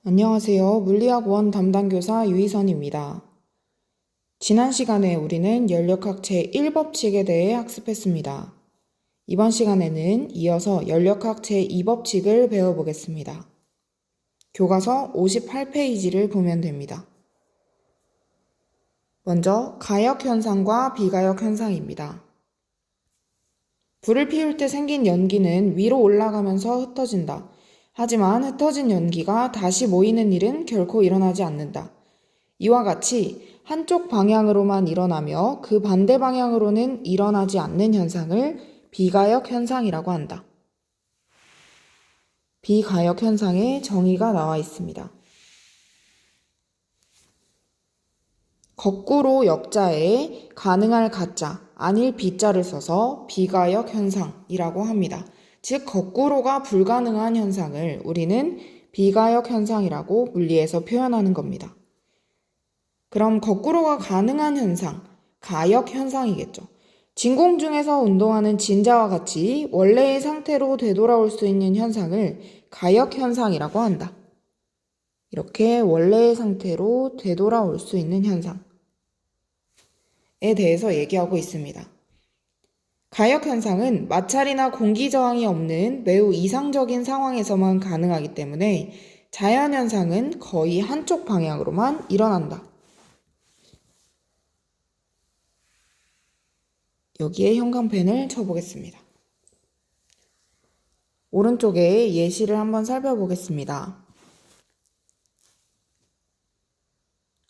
안녕하세요. 물리학 원 담당 교사 유희선입니다. 지난 시간에 우리는 연력학 제1법칙에 대해 학습했습니다. 이번 시간에는 이어서 연력학 제2법칙을 배워보겠습니다. 교과서 58페이지를 보면 됩니다. 먼저 가역현상과 비가역현상입니다. 불을 피울 때 생긴 연기는 위로 올라가면서 흩어진다. 하지만 흩어진 연기가 다시 모이는 일은 결코 일어나지 않는다. 이와 같이 한쪽 방향으로만 일어나며 그 반대 방향으로는 일어나지 않는 현상을 비가역 현상이라고 한다. 비가역 현상의 정의가 나와 있습니다. 거꾸로 역자에 가능할 가자, 아닐 비자를 써서 비가역 현상이라고 합니다. 즉 거꾸로가 불가능한 현상을 우리는 비가역 현상이라고 물리에서 표현하는 겁니다. 그럼 거꾸로가 가능한 현상, 가역 현상이겠죠. 진공 중에서 운동하는 진자와 같이 원래의 상태로 되돌아올 수 있는 현상을 가역 현상이라고 한다. 이렇게 원래의 상태로 되돌아올 수 있는 현상에 대해서 얘기하고 있습니다. 가역 현상은 마찰이나 공기 저항이 없는 매우 이상적인 상황에서만 가능하기 때문에 자연 현상은 거의 한쪽 방향으로만 일어난다. 여기에 형광펜을 쳐보겠습니다. 오른쪽에 예시를 한번 살펴보겠습니다.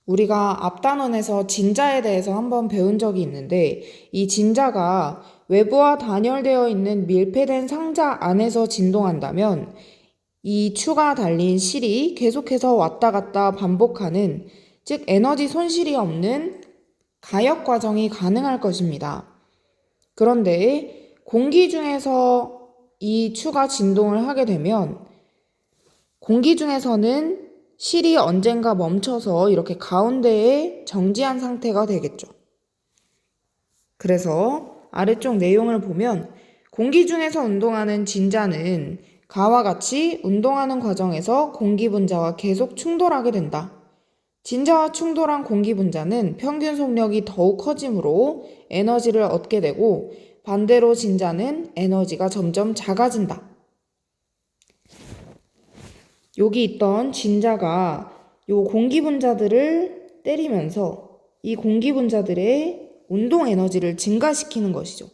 우리가 앞단원에서 진자에 대해서 한번 배운 적이 있는데 이 진자가 외부와 단열되어 있는 밀폐된 상자 안에서 진동한다면 이 추가 달린 실이 계속해서 왔다 갔다 반복하는, 즉 에너지 손실이 없는 가역 과정이 가능할 것입니다. 그런데 공기 중에서 이 추가 진동을 하게 되면 공기 중에서는 실이 언젠가 멈춰서 이렇게 가운데에 정지한 상태가 되겠죠. 그래서 아래쪽 내용을 보면 공기 중에서 운동하는 진자는 가와 같이 운동하는 과정에서 공기 분자와 계속 충돌하게 된다. 진자와 충돌한 공기 분자는 평균 속력이 더욱 커지므로 에너지를 얻게 되고 반대로 진자는 에너지가 점점 작아진다. 여기 있던 진자가 요 공기 분자들을 때리면서 이 공기 분자들의 운동 에너지를 증가시키는 것이죠.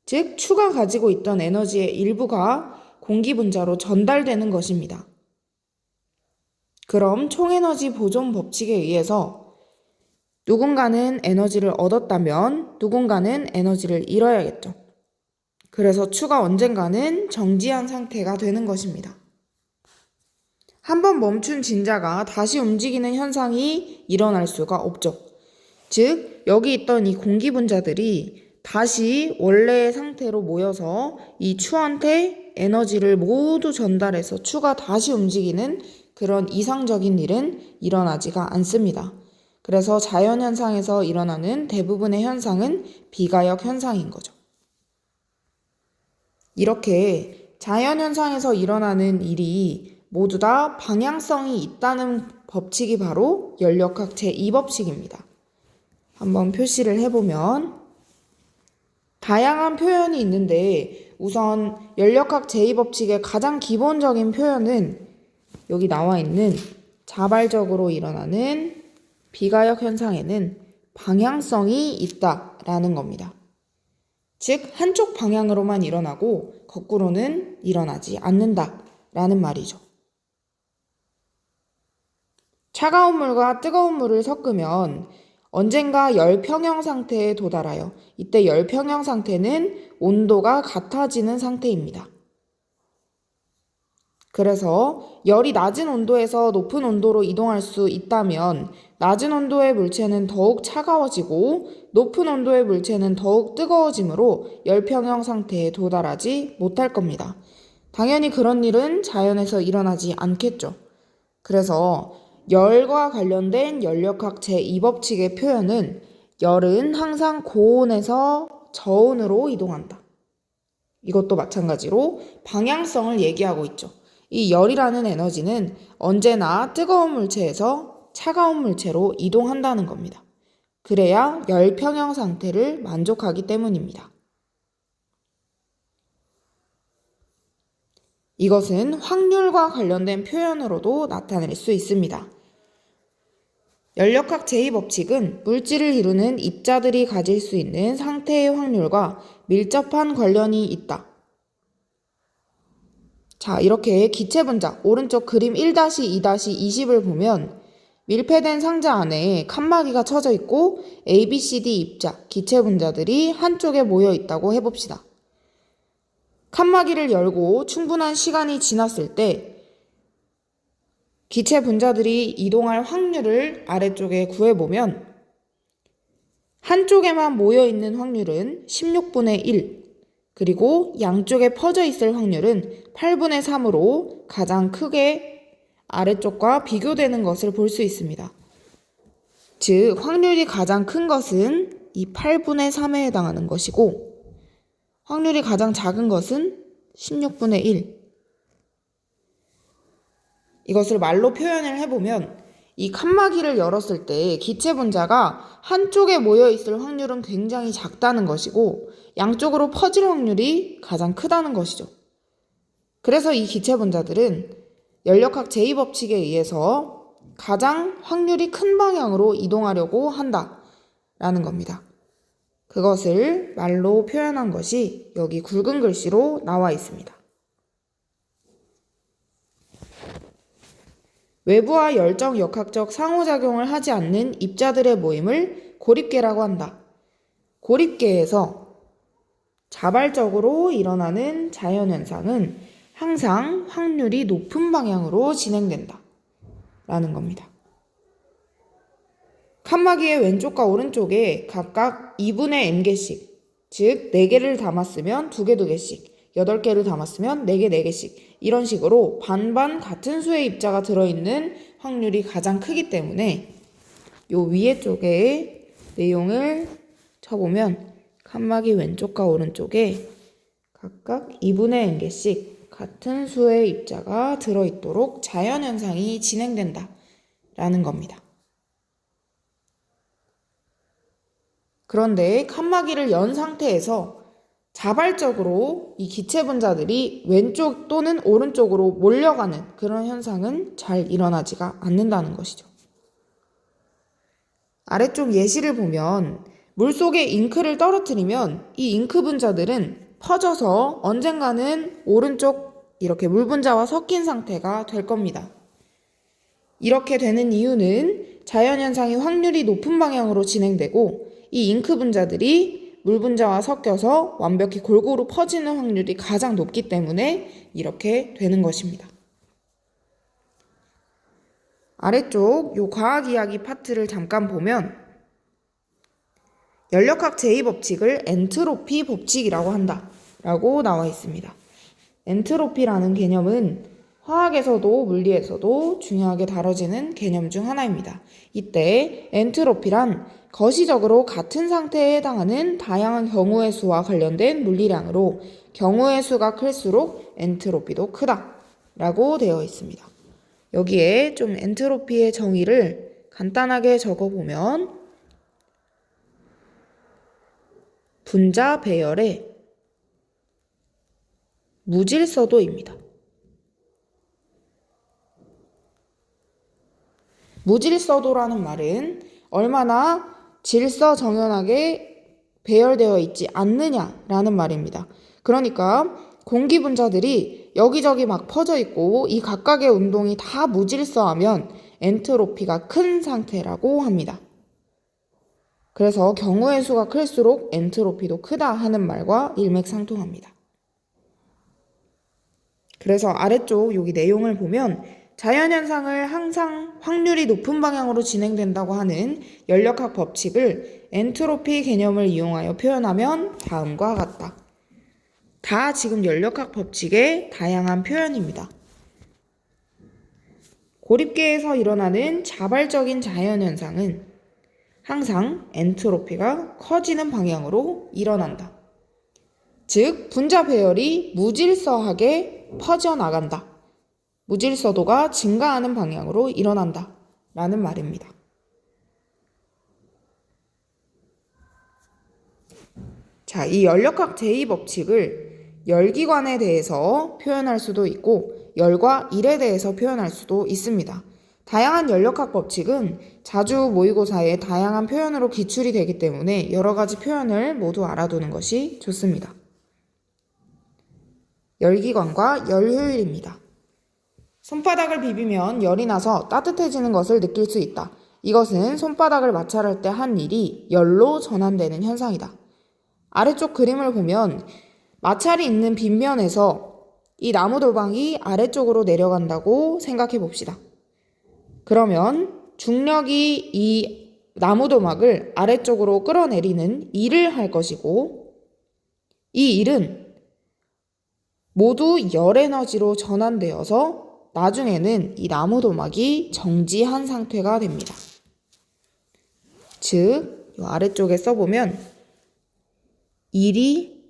즉 추가 가지고 있던 에너지의 일부가 공기 분자로 전달되는 것입니다. 그럼 총에너지 보존 법칙에 의해서 누군가는 에너지를 얻었다면 누군가는 에너지를 잃어야겠죠. 그래서 추가 언젠가는 정지한 상태가 되는 것입니다. 한번 멈춘 진자가 다시 움직이는 현상이 일어날 수가 없죠. 즉 여기 있던 이 공기 분자들이 다시 원래의 상태로 모여서 이 추한테 에너지를 모두 전달해서 추가 다시 움직이는 그런 이상적인 일은 일어나지가 않습니다. 그래서 자연현상에서 일어나는 대부분의 현상은 비가역 현상인 거죠. 이렇게 자연현상에서 일어나는 일이 모두 다 방향성이 있다는 법칙이 바로 연력학 제2법칙입니다. 한번 표시를 해보면 다양한 표현이 있는데 우선 연력학 제2법칙의 가장 기본적인 표현은 여기 나와 있는 자발적으로 일어나는 비가역 현상에는 방향성이 있다라는 겁니다. 즉 한쪽 방향으로만 일어나고 거꾸로는 일어나지 않는다라는 말이죠. 차가운 물과 뜨거운 물을 섞으면 언젠가 열평형 상태에 도달하여 이때 열평형 상태는 온도가 같아지는 상태입니다. 그래서 열이 낮은 온도에서 높은 온도로 이동할 수 있다면 낮은 온도의 물체는 더욱 차가워지고 높은 온도의 물체는 더욱 뜨거워지므로 열평형 상태에 도달하지 못할 겁니다. 당연히 그런 일은 자연에서 일어나지 않겠죠. 그래서 열과 관련된 연력학 제2법칙의 표현은 열은 항상 고온에서 저온으로 이동한다. 이것도 마찬가지로 방향성을 얘기하고 있죠. 이 열이라는 에너지는 언제나 뜨거운 물체에서 차가운 물체로 이동한다는 겁니다. 그래야 열 평형 상태를 만족하기 때문입니다. 이것은 확률과 관련된 표현으로도 나타낼 수 있습니다. 연력학 제2법칙은 물질을 이루는 입자들이 가질 수 있는 상태의 확률과 밀접한 관련이 있다. 자, 이렇게 기체 분자, 오른쪽 그림 1-2-20을 보면 밀폐된 상자 안에 칸막이가 쳐져 있고 A, B, C, D 입자, 기체 분자들이 한쪽에 모여 있다고 해봅시다. 칸막이를 열고 충분한 시간이 지났을 때 기체 분자들이 이동할 확률을 아래쪽에 구해보면 한쪽에만 모여있는 확률은 16분의 1, 그리고 양쪽에 퍼져 있을 확률은 8분의 3으로 가장 크게 아래쪽과 비교되는 것을 볼 수 있습니다. 즉, 확률이 가장 큰 것은 이 8분의 3에 해당하는 것이고 확률이 가장 작은 것은 16분의 1. 이것을 말로 표현을 해보면 이 칸막이를 열었을 때 기체 분자가 한쪽에 모여 있을 확률은 굉장히 작다는 것이고 양쪽으로 퍼질 확률이 가장 크다는 것이죠. 그래서 이 기체 분자들은 연력학 제2법칙에 의해서 가장 확률이 큰 방향으로 이동하려고 한다라는 겁니다. 그것을 말로 표현한 것이 여기 굵은 글씨로 나와 있습니다. 외부와 열정 역학적 상호작용을 하지 않는 입자들의 모임을 고립계라고 한다. 고립계에서 자발적으로 일어나는 자연현상은 항상 확률이 높은 방향으로 진행된다 라는 겁니다. 칸막이의 왼쪽과 오른쪽에 각각 2분의 n개씩, 즉 4개를 담았으면 2개 2개씩, 8개를 담았으면 4개 4개씩 이런 식으로 반반 같은 수의 입자가 들어있는 확률이 가장 크기 때문에 요 위에 쪽에 내용을 쳐보면 칸막이 왼쪽과 오른쪽에 각각 2분의 n개씩 같은 수의 입자가 들어있도록 자연현상이 진행된다 라는 겁니다. 그런데 칸막이를 연 상태에서 자발적으로 이 기체 분자들이 왼쪽 또는 오른쪽으로 몰려가는 그런 현상은 잘 일어나지가 않는다는 것이죠. 아래쪽 예시를 보면 물속에 잉크를 떨어뜨리면 이 잉크 분자들은 퍼져서 언젠가는 오른쪽 이렇게 물 분자와 섞인 상태가 될 겁니다. 이렇게 되는 이유는 자연현상이 확률이 높은 방향으로 진행되고 이 잉크 분자들이 물 분자와 섞여서 완벽히 골고루 퍼지는 확률이 가장 높기 때문에 이렇게 되는 것입니다. 아래쪽 요 과학 이야기 파트를 잠깐 보면 연력학 제2법칙을 엔트로피 법칙이라고 한다 라고 나와 있습니다. 엔트로피라는 개념은 화학에서도 물리에서도 중요하게 다뤄지는 개념 중 하나입니다. 이때 엔트로피란 거시적으로 같은 상태에 해당하는 다양한 경우의 수와 관련된 물리량으로 경우의 수가 클수록 엔트로피도 크다 라고 되어 있습니다. 여기에 좀 엔트로피의 정의를 간단하게 적어보면 분자 배열의 무질서도입니다. 무질서도라는 말은 얼마나 질서정연하게 배열되어 있지 않느냐라는 말입니다. 그러니까 공기 분자들이 여기저기 막 퍼져 있고 이 각각의 운동이 다 무질서하면 엔트로피가 큰 상태라고 합니다. 그래서 경우의 수가 클수록 엔트로피도 크다 하는 말과 일맥상통합니다. 그래서 아래쪽 여기 내용을 보면 자연현상을 항상 확률이 높은 방향으로 진행된다고 하는 연력학 법칙을 엔트로피 개념을 이용하여 표현하면 다음과 같다. 다 지금 연력학 법칙의 다양한 표현입니다. 고립계에서 일어나는 자발적인 자연현상은 항상 엔트로피가 커지는 방향으로 일어난다. 즉, 분자 배열이 무질서하게 퍼져나간다 무질서도가 증가하는 방향으로 일어난다 라는 말입니다. 자, 이 연력학 제2법칙을 열기관에 대해서 표현할 수도 있고 열과 일에 대해서 표현할 수도 있습니다. 다양한 연력학 법칙은 자주 모의고사에 다양한 표현으로 기출이 되기 때문에 여러 가지 표현을 모두 알아두는 것이 좋습니다. 열기관과 열효율입니다. 손바닥을 비비면 열이 나서 따뜻해지는 것을 느낄 수 있다. 이것은 손바닥을 마찰할 때 한 일이 열로 전환되는 현상이다. 아래쪽 그림을 보면 마찰이 있는 빗면에서 이 나무도망이 아래쪽으로 내려간다고 생각해 봅시다. 그러면 중력이 이 나무도막을 아래쪽으로 끌어내리는 일을 할 것이고 이 일은 모두 열에너지로 전환되어서 나중에는 이 나무도막이 정지한 상태가 됩니다. 즉, 이 아래쪽에 써보면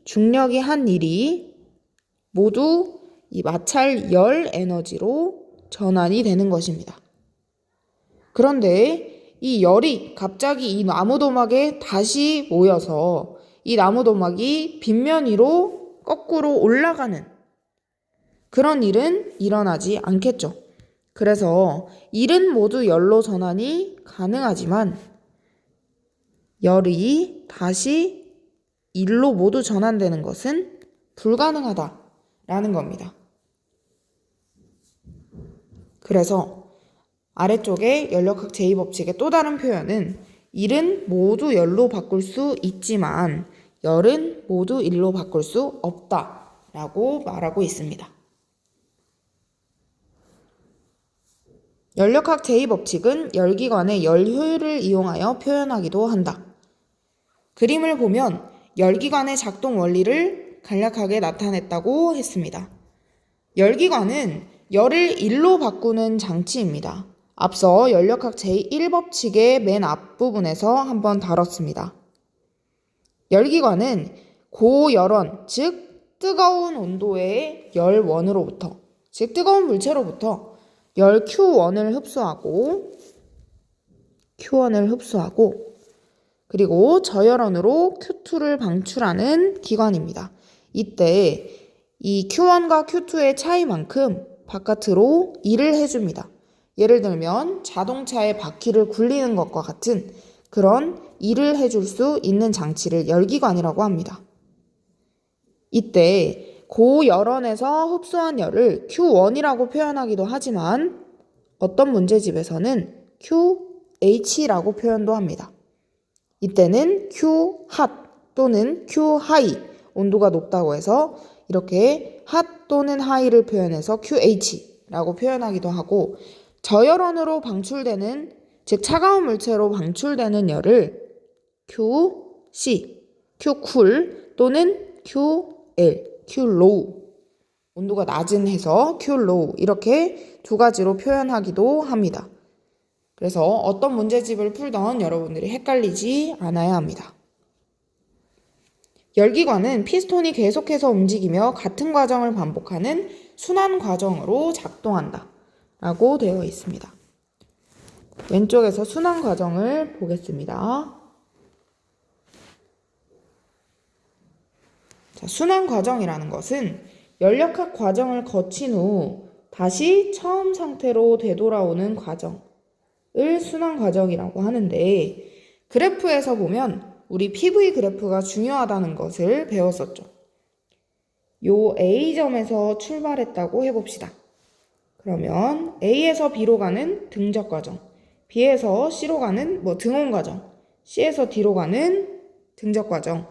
중력이 한 일이 모두 이 마찰 열 에너지로 전환이 되는 것입니다. 그런데 이 열이 갑자기 이 나무도막에 다시 모여서 이 나무도막이 빗면 위로 거꾸로 올라가는 그런 일은 일어나지 않겠죠. 그래서 일은 모두 열로 전환이 가능하지만 열이 다시 일로 모두 전환되는 것은 불가능하다라는 겁니다. 그래서 아래쪽에 연력학 제2법칙의 또 다른 표현은 일은 모두 열로 바꿀 수 있지만 열은 모두 일로 바꿀 수 없다라고 말하고 있습니다. 연력학 제2법칙은 열기관의 열효율을 이용하여 표현하기도 한다. 그림을 보면 열기관의 작동 원리를 간략하게 나타냈다고 했습니다. 열기관은 열을 일로 바꾸는 장치입니다. 앞서 연력학 제1법칙의 맨 앞부분에서 한번 다뤘습니다. 열기관은 고열원, 즉 뜨거운 온도의 열원으로부터, 즉 뜨거운 물체로부터 열 Q1을 흡수하고 그리고 저열원으로 Q2를 방출하는 기관입니다. 이때 이 Q1과 Q2의 차이만큼 바깥으로 일을 해줍니다. 예를 들면 자동차의 바퀴를 굴리는 것과 같은 그런 일을 해줄 수 있는 장치를 열기관이라고 합니다. 이때 고열원에서 흡수한 열을 Q1이라고 표현하기도 하지만 어떤 문제집에서는 QH라고 표현도 합니다. 이때는 QHot 또는 QHigh 온도가 높다고 해서 이렇게 hot 또는 high를 표현해서 QH라고 표현하기도 하고 저열원으로 방출되는 즉 차가운 물체로 방출되는 열을 QC, QCool 또는 QL, QLow 온도가 낮은 해서 QLow 이렇게 두 가지로 표현하기도 합니다. 그래서 어떤 문제집을 풀던 여러분들이 헷갈리지 않아야 합니다. 열기관은 피스톤이 계속해서 움직이며 같은 과정을 반복하는 순환 과정으로 작동한다 라고 되어 있습니다. 왼쪽에서 순환 과정을 보겠습니다. 자, 순환 과정이라는 것은 연력학 과정을 거친 후 다시 처음 상태로 되돌아오는 과정을 순환 과정이라고 하는데 그래프에서 보면 우리 PV 그래프가 중요하다는 것을 배웠었죠. 요 A점에서 출발했다고 해봅시다. 그러면 A에서 B로 가는 등적 과정, B에서 C로 가는 등원 과정, C에서 D로 가는 등적 과정,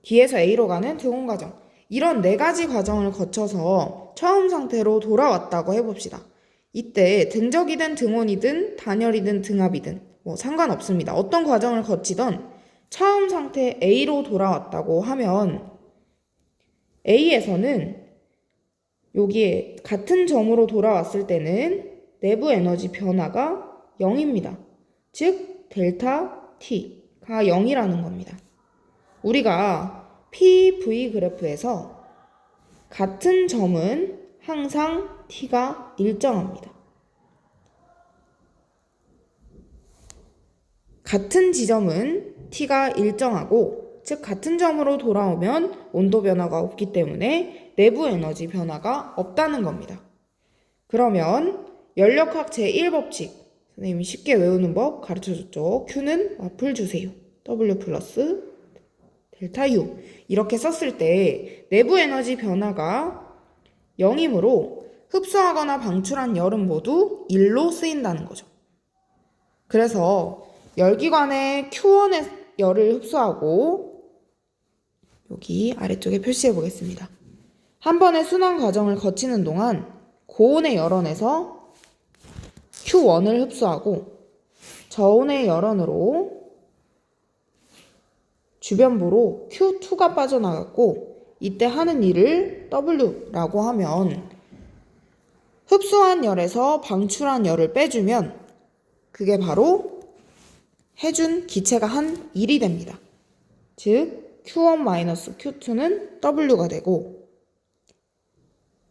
D에서 A로 가는 등원 과정 이런 네 가지 과정을 거쳐서 처음 상태로 돌아왔다고 해봅시다. 이때 등적이든 등원이든 단열이든 등합이든 상관없습니다. 어떤 과정을 거치던 처음 상태 A로 돌아왔다고 하면 A에서는 여기에 같은 점으로 돌아왔을 때는 내부 에너지 변화가 0입니다. 즉 델타 T가 0이라는 겁니다. 우리가 PV 그래프에서 같은 점은 항상 T가 일정합니다. 같은 지점은 T가 일정하고, 즉 같은 점으로 돌아오면 온도 변화가 없기 때문에 내부 에너지 변화가 없다는 겁니다. 그러면 연력학 제1법칙, 선생님이 쉽게 외우는 법 가르쳐줬죠. Q는 와플 주세요. W 플러스 델타 U. 이렇게 썼을 때 내부 에너지 변화가 0이므로 흡수하거나 방출한 열은 모두 1로 쓰인다는 거죠. 그래서 열기관의 Q1의 열을 흡수하고, 여기 아래쪽에 표시해 보겠습니다. 한 번의 순환 과정을 거치는 동안 고온의 열원에서 Q1을 흡수하고 저온의 열원으로 주변부로 Q2가 빠져나갔고, 이때 하는 일을 W라고 하면 흡수한 열에서 방출한 열을 빼주면 그게 바로 해준 기체가 한 일이 됩니다. 즉 Q1-Q2는 W가 되고,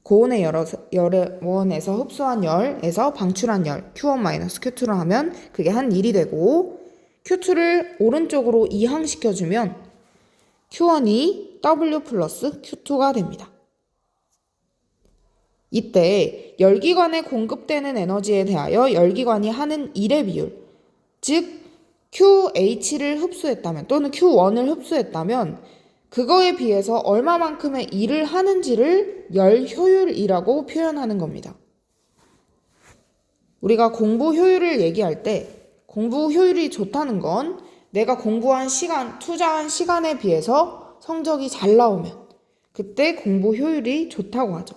고온의 열원에서 흡수한 열에서 방출한 열 Q1-Q2를 하면 그게 한 일이 되고, Q2를 오른쪽으로 이항시켜주면 Q1이 W 플러스 Q2가 됩니다. 이때 열기관에 공급되는 에너지에 대하여 열기관이 하는 일의 비율, 즉 QH를 흡수했다면 또는 Q1을 흡수했다면 그거에 비해서 얼마만큼의 일을 하는지를 열 효율이라고 표현하는 겁니다. 우리가 공부 효율을 얘기할 때 공부 효율이 좋다는 건 내가 공부한 시간, 투자한 시간에 비해서 성적이 잘 나오면 그때 공부 효율이 좋다고 하죠.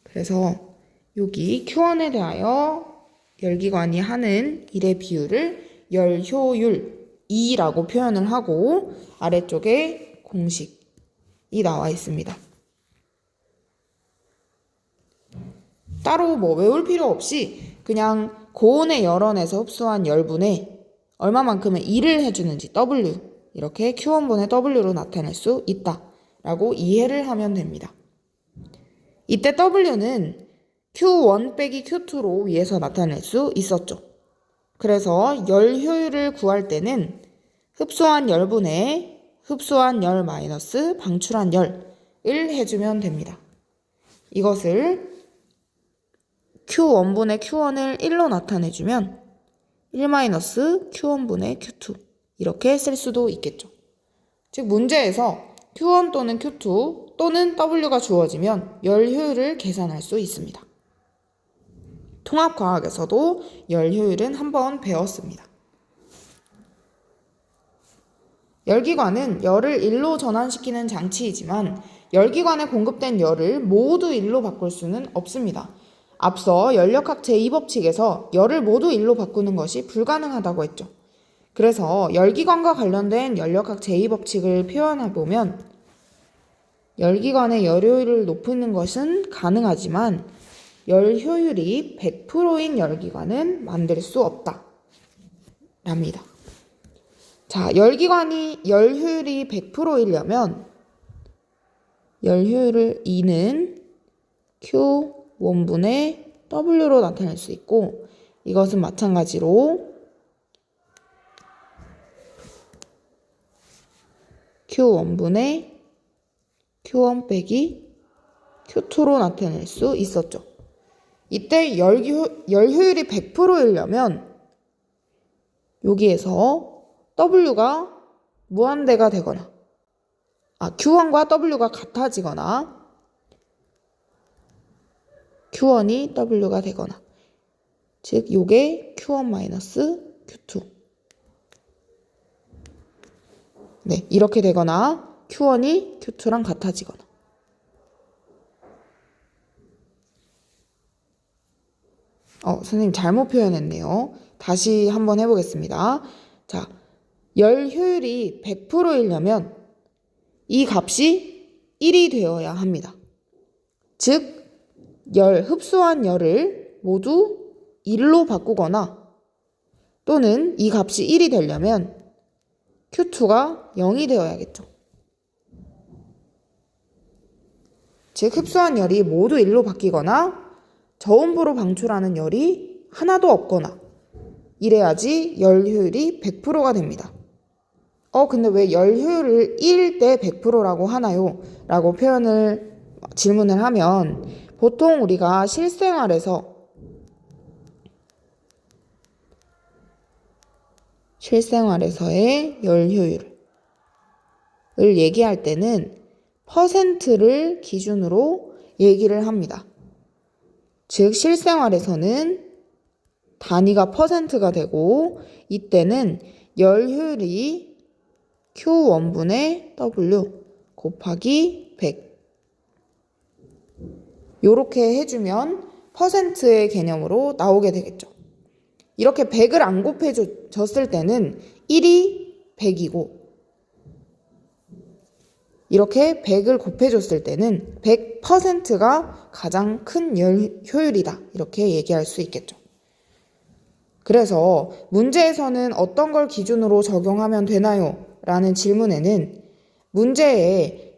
그래서 여기 Q1에 대하여 열기관이 하는 일의 비율을 열효율 E라고 표현을 하고, 아래쪽에 공식이 나와 있습니다. 따로 뭐 외울 필요 없이 그냥 고온의 열원에서 흡수한 열분에 얼마만큼의 일을 해주는지 W, 이렇게 Q1분의 W로 나타낼 수 있다라고 이해를 하면 됩니다. 이때 W는 Q1 빼기 Q2로 위에서 나타낼 수 있었죠. 그래서 열 효율을 구할 때는 흡수한 열분의 흡수한 열 마이너스 방출한 열을 해주면 됩니다. 이것을 Q1분의 Q1을 1로 나타내주면 1 마이너스 Q1분의 Q2 이렇게 쓸 수도 있겠죠. 즉 문제에서 Q1 또는 Q2 또는 W가 주어지면 열 효율을 계산할 수 있습니다. 통합과학에서도 열 효율은 한번 배웠습니다. 열기관은 열을 1로 전환시키는 장치이지만 열기관에 공급된 열을 모두 1로 바꿀 수는 없습니다. 앞서 연력학 제2법칙에서 열을 모두 1로 바꾸는 것이 불가능하다고 했죠. 그래서 열기관과 관련된 연력학 제2법칙을 표현해보면 열기관의 열효율을 높이는 것은 가능하지만 열효율이 100%인 열기관은 만들 수 없다 랍니다. 자, 열기관이 열효율이 100%이려면 열효율을 E는 Q1분의 W로 나타낼 수 있고, 이것은 마찬가지로 Q1분의 Q1 빼기 Q2로 나타낼 수 있었죠. 이때 열효율이 100%이려면 여기에서 W가 무한대가 되거나 Q1과 W가 같아지거나 Q1이 W가 되거나, 즉 요게 Q1-Q2 네, 이렇게 되거나 Q1이 Q2랑 같아지거나. 선생님 잘못 표현했네요. 다시 한번 해보겠습니다. 자, 열 효율이 100%이려면 이 값이 1이 되어야 합니다. 즉 흡수한 열을 모두 1로 바꾸거나 또는 이 값이 1이 되려면 Q2가 0이 되어야겠죠. 즉 흡수한 열이 모두 1로 바뀌거나 저온부로 방출하는 열이 하나도 없거나 이래야지 열 효율이 100%가 됩니다. 근데 왜 열 효율을 1 대 100%라고 하나요? 라고 질문을 하면 보통 우리가 실생활에서의 열 효율을 얘기할 때는 퍼센트를 기준으로 얘기를 합니다. 즉 실생활에서는 단위가 퍼센트가 되고 이때는 열 효율이 Q1분의 W 곱하기 100 이렇게 해주면 퍼센트의 개념으로 나오게 되겠죠. 이렇게 100을 안 곱해줬을 때는 1이 100이고 이렇게 100을 곱해줬을 때는 100%가 가장 큰 열 효율이다. 이렇게 얘기할 수 있겠죠. 그래서 문제에서는 어떤 걸 기준으로 적용하면 되나요? 라는 질문에는 문제에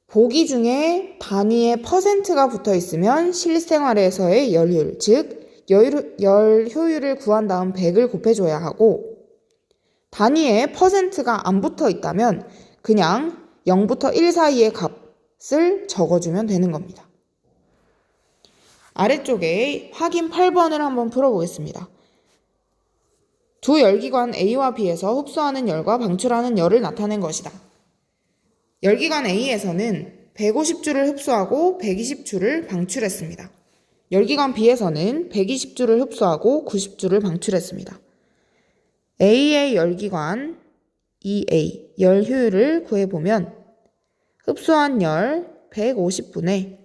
보기 중에 단위에 퍼센트가 붙어 있으면 실생활에서의 열 효율, 즉 열 효율을 구한 다음 100을 곱해줘야 하고 단위에 퍼센트가 안 붙어 있다면 그냥 0부터 1 사이의 값을 적어주면 되는 겁니다. 아래쪽에 확인 8번을 한번 풀어보겠습니다. 두 열기관 A와 B에서 흡수하는 열과 방출하는 열을 나타낸 것이다. 열기관 A에서는 150주를 흡수하고 120주를 방출했습니다. 열기관 B에서는 120주를 흡수하고 90주를 방출했습니다. A의 열기관 EA 열 효율을 구해보면 흡수한 열 150분의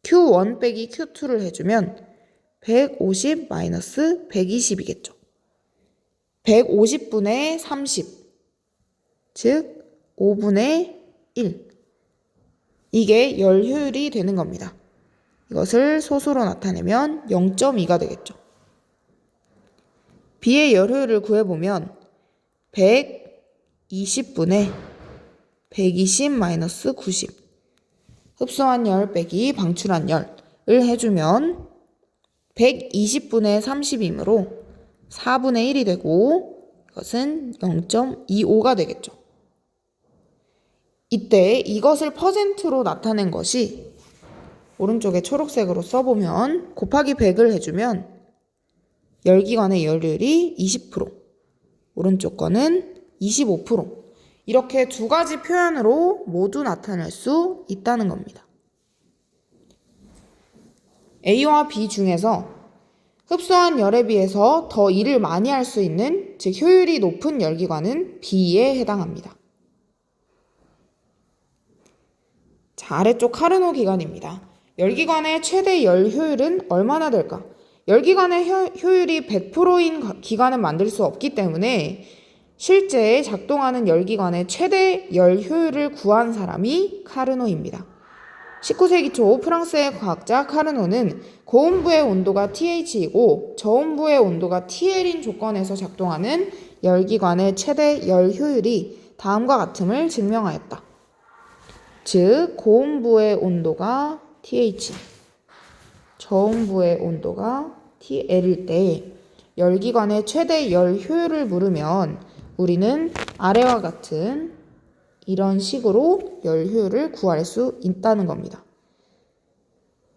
Q1 빼기 Q2를 해주면 150 마이너스 120이겠죠. 150분의 30, 즉 5분의 1. 이게 열 효율이 되는 겁니다. 이것을 소수로 나타내면 0.2가 되겠죠. B의 열 효율을 구해보면 120분의 120 마이너스 90 흡수한 열 빼기 방출한 열을 해주면 120분의 30이므로 4분의 1이 되고 이것은 0.25가 되겠죠. 이때 이것을 퍼센트로 나타낸 것이 오른쪽에 초록색으로 써보면 곱하기 100을 해주면 열기관의 열효율이 20%, 오른쪽 거는 25%. 이렇게 두 가지 표현으로 모두 나타낼 수 있다는 겁니다. A와 B 중에서 흡수한 열에 비해서 더 일을 많이 할 수 있는, 즉 효율이 높은 열기관은 B에 해당합니다. 자, 아래쪽 카르노 기관입니다. 열기관의 최대 열 효율은 얼마나 될까? 열기관의 효율이 100%인 기관은 만들 수 없기 때문에 실제 작동하는 열기관의 최대 열 효율을 구한 사람이 카르노입니다. 19세기 초 프랑스의 과학자 카르노는 고온부의 온도가 TH이고 저온부의 온도가 TL인 조건에서 작동하는 열기관의 최대 열 효율이 다음과 같음을 증명하였다. 즉 고온부의 온도가 TH, 저온부의 온도가 TL일 때 열기관의 최대 열 효율을 물으면 우리는 아래와 같은 이런 식으로 열 효율을 구할 수 있다는 겁니다.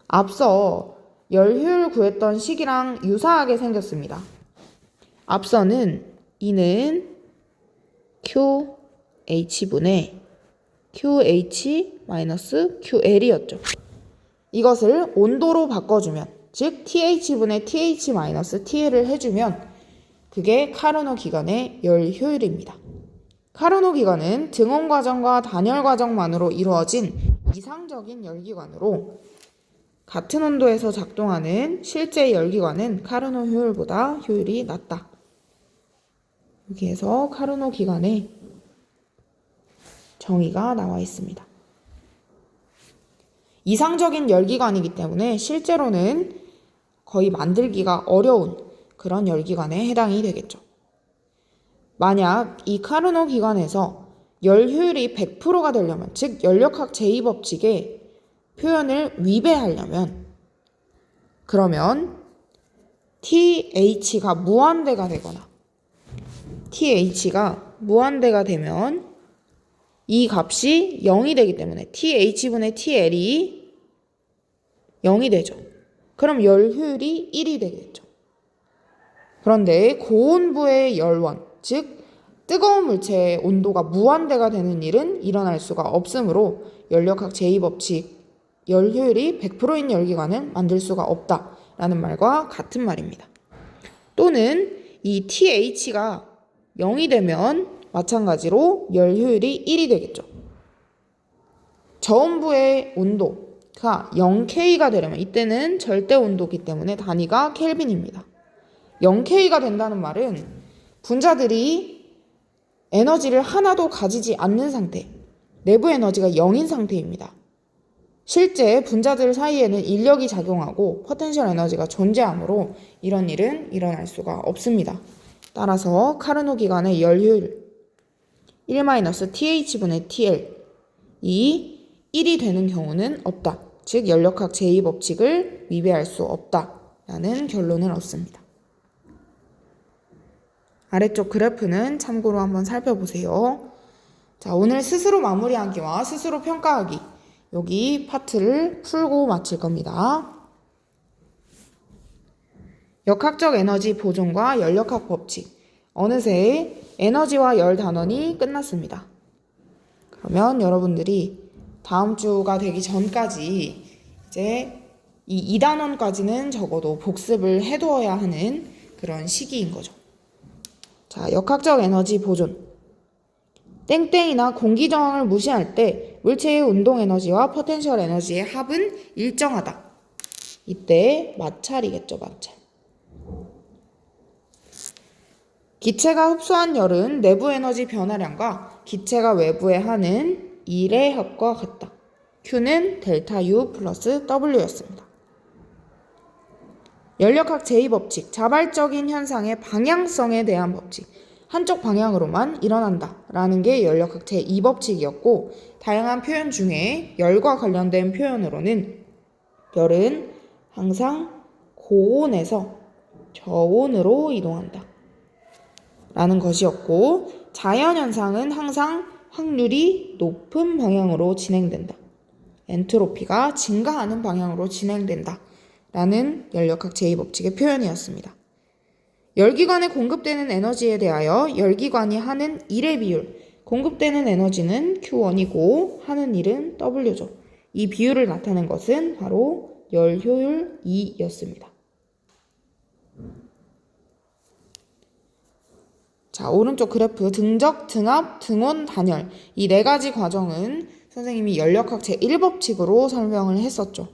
앞서 열 효율 구했던 식이랑 유사하게 생겼습니다. 앞서는 E는 QH분의 QH-QL이었죠. 이것을 온도로 바꿔주면, 즉 TH분의 TH-TL을 해주면 그게 카르노 기관의 열 효율입니다. 카르노 기관은 등온 과정과 단열 과정만으로 이루어진 이상적인 열기관으로 같은 온도에서 작동하는 실제 열기관은 카르노 효율보다 효율이 낮다. 여기에서 카르노 기관의 정의가 나와 있습니다. 이상적인 열기관이기 때문에 실제로는 거의 만들기가 어려운 그런 열기관에 해당이 되겠죠. 만약 이 카르노 기관에서 열 효율이 100%가 되려면, 즉 연력학 제2법칙에 표현을 위배하려면, 그러면 TH가 무한대가 되거나 TH가 무한대가 되면 이 값이 0이 되기 때문에 TH분의 TL이 0이 되죠. 그럼 열 효율이 1이 되겠죠. 그런데 고온부의 열원, 즉 뜨거운 물체의 온도가 무한대가 되는 일은 일어날 수가 없으므로 연력학 제2법칙 열 효율이 100%인 열기관은 만들 수가 없다라는 말과 같은 말입니다. 또는 이 TH가 0이 되면 마찬가지로 열 효율이 1이 되겠죠. 저온부의 온도가 0K가 되려면 이때는 절대 온도이기 때문에 단위가 켈빈입니다. 0K가 된다는 말은 분자들이 에너지를 하나도 가지지 않는 상태, 내부 에너지가 0인 상태입니다. 실제 분자들 사이에는 인력이 작용하고 포텐셜 에너지가 존재하므로 이런 일은 일어날 수가 없습니다. 따라서 카르노 기관의 열 효율 1-TH분의 TL 이 1이 되는 경우는 없다. 즉 연력학 제2법칙을 위배할 수 없다라는 결론을 얻습니다. 아래쪽 그래프는 참고로 한번 살펴보세요. 자, 오늘 스스로 마무리하기와 스스로 평가하기 여기 파트를 풀고 마칠 겁니다. 역학적 에너지 보존과 연력학 법칙. 어느새 에너지와 열 단원이 끝났습니다. 그러면 여러분들이 다음 주가 되기 전까지 이제 이 2단원까지는 적어도 복습을 해두어야 하는 그런 시기인 거죠. 자, 역학적 에너지 보존. 땡땡이나 공기 저항을 무시할 때 물체의 운동 에너지와 포텐셜 에너지의 합은 일정하다. 이때 마찰이겠죠, 마찰. 기체가 흡수한 열은 내부 에너지 변화량과 기체가 외부에 하는 일의 합과 같다. Q는 델타 U 플러스 W였습니다. 연력학 제2법칙, 자발적인 현상의 방향성에 대한 법칙. 한쪽 방향으로만 일어난다 라는 게 연력학 제2법칙이었고 다양한 표현 중에 열과 관련된 표현으로는 열은 항상 고온에서 저온으로 이동한다 라는 것이었고 자연현상은 항상 확률이 높은 방향으로 진행된다. 엔트로피가 증가하는 방향으로 진행된다 라는 연력학 제2법칙의 표현이었습니다. 열기관에 공급되는 에너지에 대하여 열기관이 하는 일의 비율, 공급되는 에너지는 Q1이고 하는 일은 W죠. 이 비율을 나타낸 것은 바로 열 효율 2였습니다. 자, 오른쪽 그래프 등적, 등압, 등온, 단열 이 네 가지 과정은 선생님이 연력학 제1법칙으로 설명을 했었죠.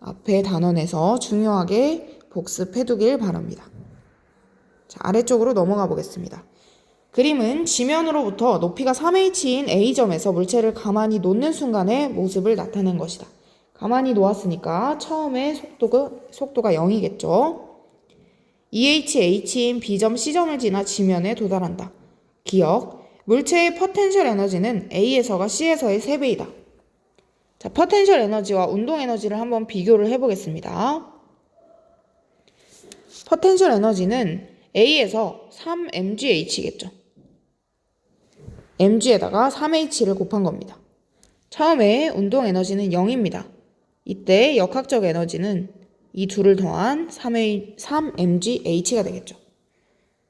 앞에 단원에서 중요하게 복습해두길 바랍니다. 자, 아래쪽으로 넘어가 보겠습니다. 그림은 지면으로부터 높이가 3h인 A점에서 물체를 가만히 놓는 순간의 모습을 나타낸 것이다. 가만히 놓았으니까 처음에 속도가 0이겠죠. 2h인 B점 C점을 지나 지면에 도달한다. 기억, 물체의 포텐셜 에너지는 A에서가 C에서의 3배이다. 자, 포텐셜 에너지와 운동 에너지를 한번 비교를 해보겠습니다. 포텐셜 에너지는 A에서 3mgh겠죠. mg에다가 3h를 곱한 겁니다. 처음에 운동 에너지는 0입니다. 이때 역학적 에너지는 이 둘을 더한 3mgh가 되겠죠.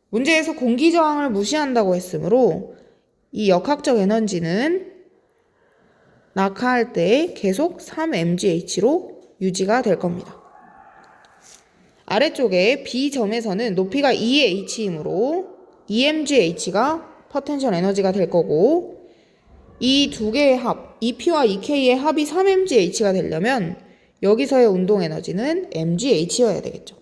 문제에서 공기 저항을 무시한다고 했으므로 이 역학적 에너지는 낙하할 때 계속 3mgh로 유지가 될 겁니다. 아래쪽에 B점에서는 높이가 2의 h이므로 2mgh가 포텐셜 에너지가 될 거고 이 두 개의 합, EP와 EK의 합이 3mgh가 되려면 여기서의 운동 에너지는 mgh여야 되겠죠.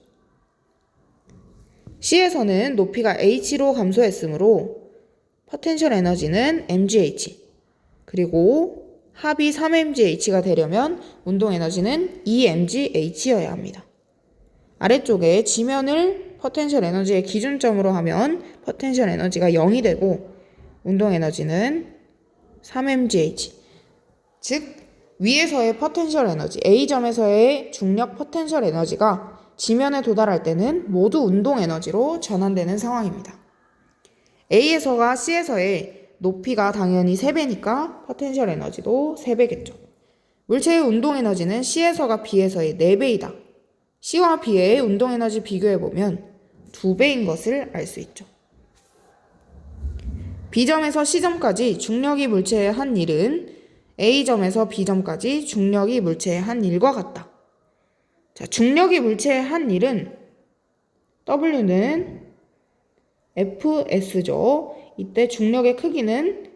C에서는 높이가 h로 감소했으므로 포텐셜 에너지는 mgh 그리고 합이 3mgh가 되려면 운동 에너지는 2mgh여야 합니다. 아래쪽에 지면을 포텐셜 에너지의 기준점으로 하면 포텐셜 에너지가 0이 되고 운동 에너지는 3mgh 즉 위에서의 포텐셜 에너지, A점에서의 중력 포텐셜 에너지가 지면에 도달할 때는 모두 운동 에너지로 전환되는 상황입니다. A에서가 C에서의 높이가 당연히 3배니까 포텐셜 에너지도 3배겠죠. 물체의 운동 에너지는 C에서가 B에서의 4배이다. C와 B의 운동 에너지 비교해보면 2배인 것을 알 수 있죠. B점에서 C점까지 중력이 물체에 한 일은 A점에서 B점까지 중력이 물체에 한 일과 같다. 자, 중력이 물체에 한 일은 W는 Fs죠. 이때 중력의 크기는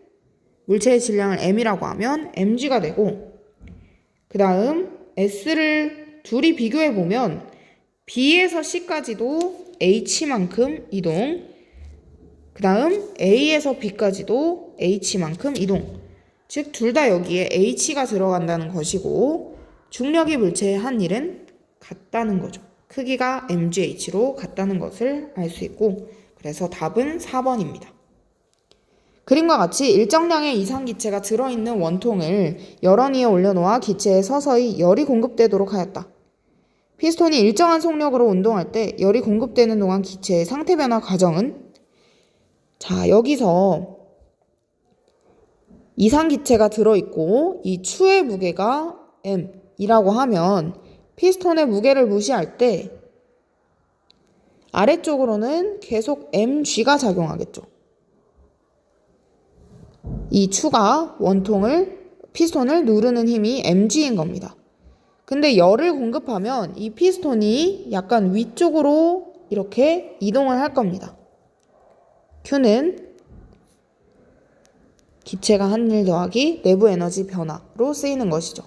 물체의 질량을 m이라고 하면 mg가 되고, 그 다음 S를 둘이 비교해보면 B에서 C까지도 h만큼 이동, 그 다음 A에서 B까지도 h만큼 이동. 즉 둘 다 여기에 h가 들어간다는 것이고 중력이 물체에 한 일은 같다는 거죠. 크기가 mgh로 같다는 것을 알 수 있고, 그래서 답은 4번입니다. 그림과 같이 일정량의 이상기체가 들어있는 원통을 열원 위에 올려놓아 기체에 서서히 열이 공급되도록 하였다. 피스톤이 일정한 속력으로 운동할 때 열이 공급되는 동안 기체의 상태 변화 과정은, 자, 여기서 이상기체가 들어있고 이 추의 무게가 m이라고 하면 피스톤의 무게를 무시할 때 아래쪽으로는 계속 mg가 작용하겠죠. 이 추가 피스톤을 누르는 힘이 mg인 겁니다. 근데 열을 공급하면 이 피스톤이 약간 위쪽으로 이렇게 이동을 할 겁니다. Q는 기체가 한 일 더하기 내부 에너지 변화로 쓰이는 것이죠.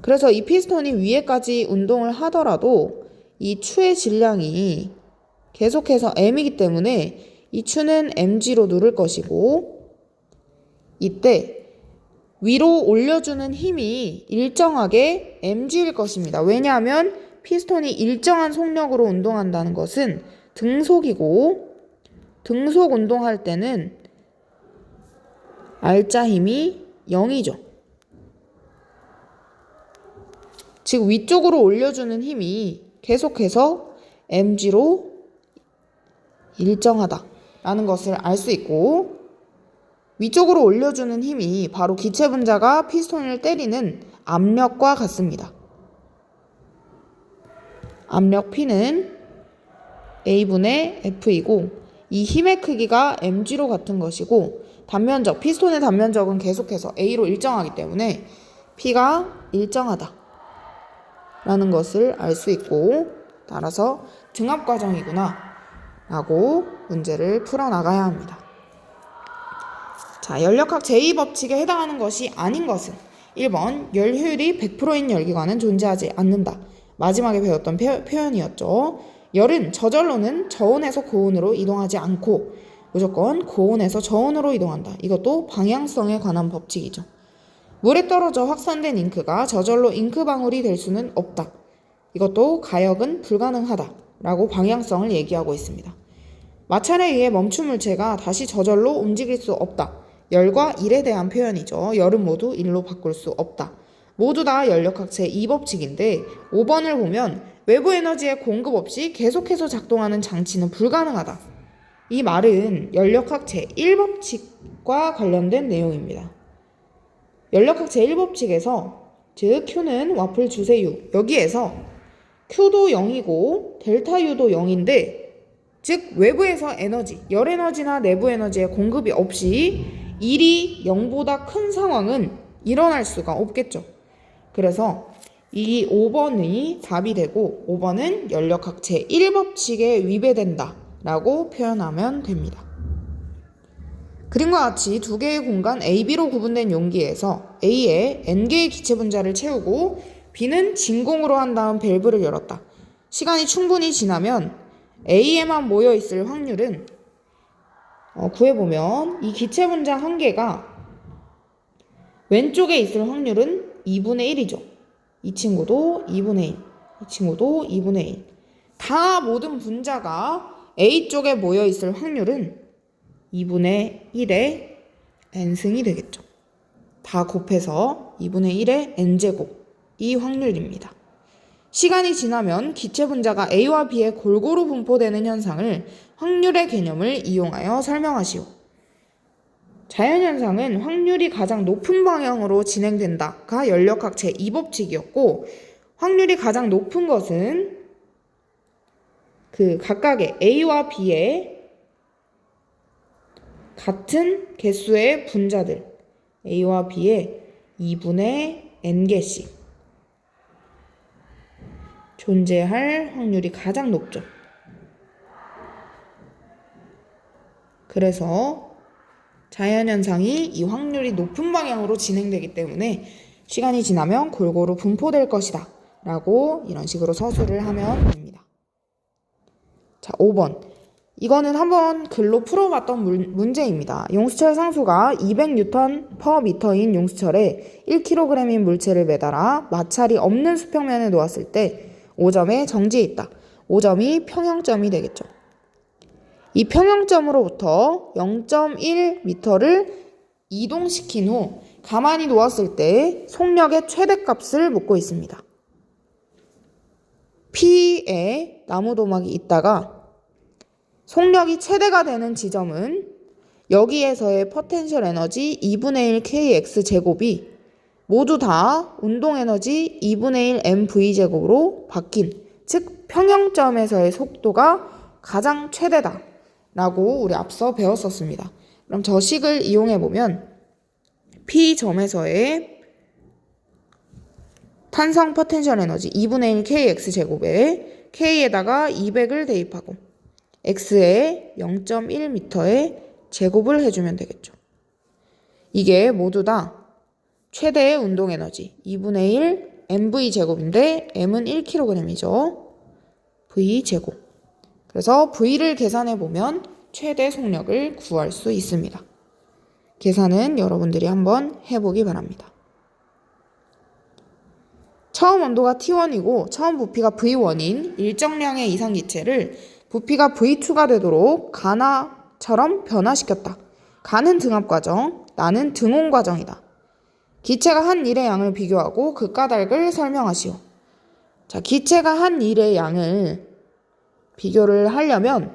그래서 이 피스톤이 위에까지 운동을 하더라도 이 추의 질량이 계속해서 m이기 때문에 이 추는 mg로 누를 것이고, 이때 위로 올려주는 힘이 일정하게 mg일 것입니다. 왜냐하면 피스톤이 일정한 속력으로 운동한다는 것은 등속이고, 등속 운동할 때는 알짜 힘이 0이죠. 즉 위쪽으로 올려주는 힘이 계속해서 mg로 일정하다라는 것을 알 수 있고, 위쪽으로 올려주는 힘이 바로 기체 분자가 피스톤을 때리는 압력과 같습니다. 압력 P는 A분의 F이고 이 힘의 크기가 mg로 같은 것이고, 단면적, 피스톤의 단면적은 계속해서 A로 일정하기 때문에 P가 일정하다 라는 것을 알 수 있고, 따라서 등압 과정이구나 라고 문제를 풀어나가야 합니다. 자, 연력학 제2법칙에 해당하는 것이 아닌 것은 1번 열 효율이 100%인 열기관은 존재하지 않는다. 마지막에 배웠던 표현이었죠. 열은 저절로는 저온에서 고온으로 이동하지 않고 무조건 고온에서 저온으로 이동한다. 이것도 방향성에 관한 법칙이죠. 물에 떨어져 확산된 잉크가 저절로 잉크방울이 될 수는 없다. 이것도 가역은 불가능하다 라고 방향성을 얘기하고 있습니다. 마찰에 의해 멈춘 물체가 다시 저절로 움직일 수 없다. 열과 일에 대한 표현이죠. 열은 모두 일로 바꿀 수 없다. 모두 다 연력학 제2법칙인데 5번을 보면 외부 에너지의 공급 없이 계속해서 작동하는 장치는 불가능하다. 이 말은 연력학 제1법칙과 관련된 내용입니다. 연력학 제1법칙에서 즉 Q는 와플 주세유, 여기에서 Q도 0이고 델타 U도 0인데, 즉 외부에서 에너지, 열 에너지나 내부 에너지의 공급이 없이 1이 0보다 큰 상황은 일어날 수가 없겠죠. 그래서 이 5번이 답이 되고 5번은 연력학 제1법칙에 위배된다 라고 표현하면 됩니다. 그림과 같이 두 개의 공간 A, B로 구분된 용기에서 A에 N개의 기체 분자를 채우고 B는 진공으로 한 다음 밸브를 열었다. 시간이 충분히 지나면 A에만 모여있을 확률은 구해보면 이 기체 분자 한 개가 왼쪽에 있을 확률은 2분의 1이죠. 이 친구도 2분의 1, 이 친구도 2분의 1. 다 모든 분자가 A쪽에 모여있을 확률은 2분의 1의 n승이 되겠죠. 다 곱해서 2분의 1의 n제곱이 확률입니다. 시간이 지나면 기체 분자가 A와 B에 골고루 분포되는 현상을 확률의 개념을 이용하여 설명하시오. 자연현상은 확률이 가장 높은 방향으로 진행된다가 연력학 제2법칙이었고, 확률이 가장 높은 것은 그 각각의 A와 B의 같은 개수의 분자들, A와 B의 2분의 n개씩 존재할 확률이 가장 높죠. 그래서 자연현상이 이 확률이 높은 방향으로 진행되기 때문에 시간이 지나면 골고루 분포될 것이다 라고 이런 식으로 서술을 하면 됩니다. 자, 5번. 이거는 한번 글로 풀어봤던 문제입니다. 용수철 상수가 200N/m인 용수철에 1kg인 물체를 매달아 마찰이 없는 수평면에 놓았을 때 5점에 정지해 있다. 5점이 평형점이 되겠죠. 이 평형점으로부터 0.1m를 이동시킨 후 가만히 놓았을 때 속력의 최대값을 묻고 있습니다. P에 나무도막이 있다가 속력이 최대가 되는 지점은 여기에서의 포텐셜 에너지 2분의 1 kx 제곱이 모두 다 운동 에너지 2분의 1 mv 제곱으로 바뀐, 즉 평형점에서의 속도가 가장 최대다 라고 우리 앞서 배웠었습니다. 그럼 저 식을 이용해 보면 P점에서의 탄성 포텐셜 에너지 2분의 1 kx 제곱에 k에다가 200을 대입하고 x에 0.1m의 제곱을 해주면 되겠죠. 이게 모두 다 최대의 운동 에너지 2분의 1 mv 제곱인데 m은 1kg이죠. v 제곱. 그래서 v를 계산해 보면 최대 속력을 구할 수 있습니다. 계산은 여러분들이 한번 해보기 바랍니다. 처음 온도가 T1이고 처음 부피가 V1인 일정량의 이상기체를 부피가 V2가 되도록 가나처럼 변화시켰다. 가는 등압 과정, 나는 등온 과정이다. 기체가 한 일의 양을 비교하고 그 까닭을 설명하시오. 자, 기체가 한 일의 양을 비교를 하려면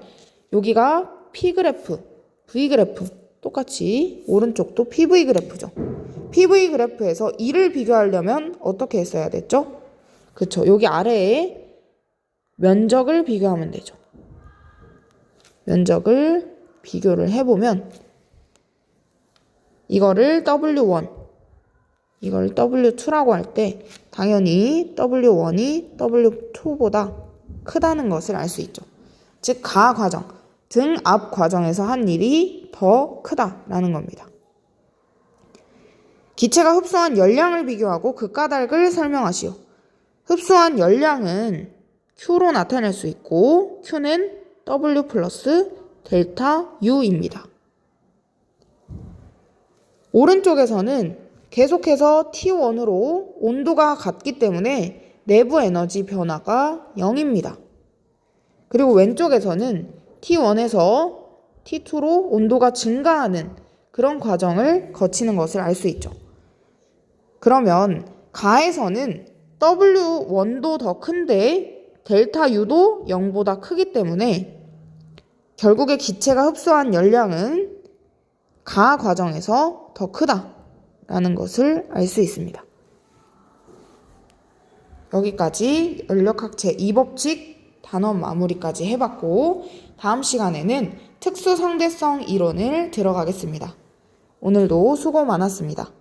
여기가 P그래프, V그래프, 똑같이 오른쪽도 PV 그래프죠. PV 그래프에서 일을 비교하려면 어떻게 했어야 됐죠? 그쵸. 여기 아래에 면적을 비교하면 되죠. 면적을 비교를 해보면 이거를 W1, 이걸 W2라고 할 때 당연히 W1이 W2보다 크다는 것을 알 수 있죠. 즉 가 과정, 등압 과정에서 한 일이 더 크다라는 겁니다. 기체가 흡수한 열량을 비교하고 그 까닭을 설명하시오. 흡수한 열량은 Q로 나타낼 수 있고 Q는 W 플러스 델타 U입니다. 오른쪽에서는 계속해서 T1으로 온도가 같기 때문에 내부 에너지 변화가 0입니다. 그리고 왼쪽에서는 T1에서 T2로 온도가 증가하는 그런 과정을 거치는 것을 알 수 있죠. 그러면 가에서는 W1도 더 큰데 델타 U도 0보다 크기 때문에 결국에 기체가 흡수한 열량은 가 과정에서 더 크다라는 것을 알 수 있습니다. 여기까지 연력학 제2법칙 단원 마무리까지 해봤고 다음 시간에는 특수상대성 이론을 들어가겠습니다. 오늘도 수고 많았습니다.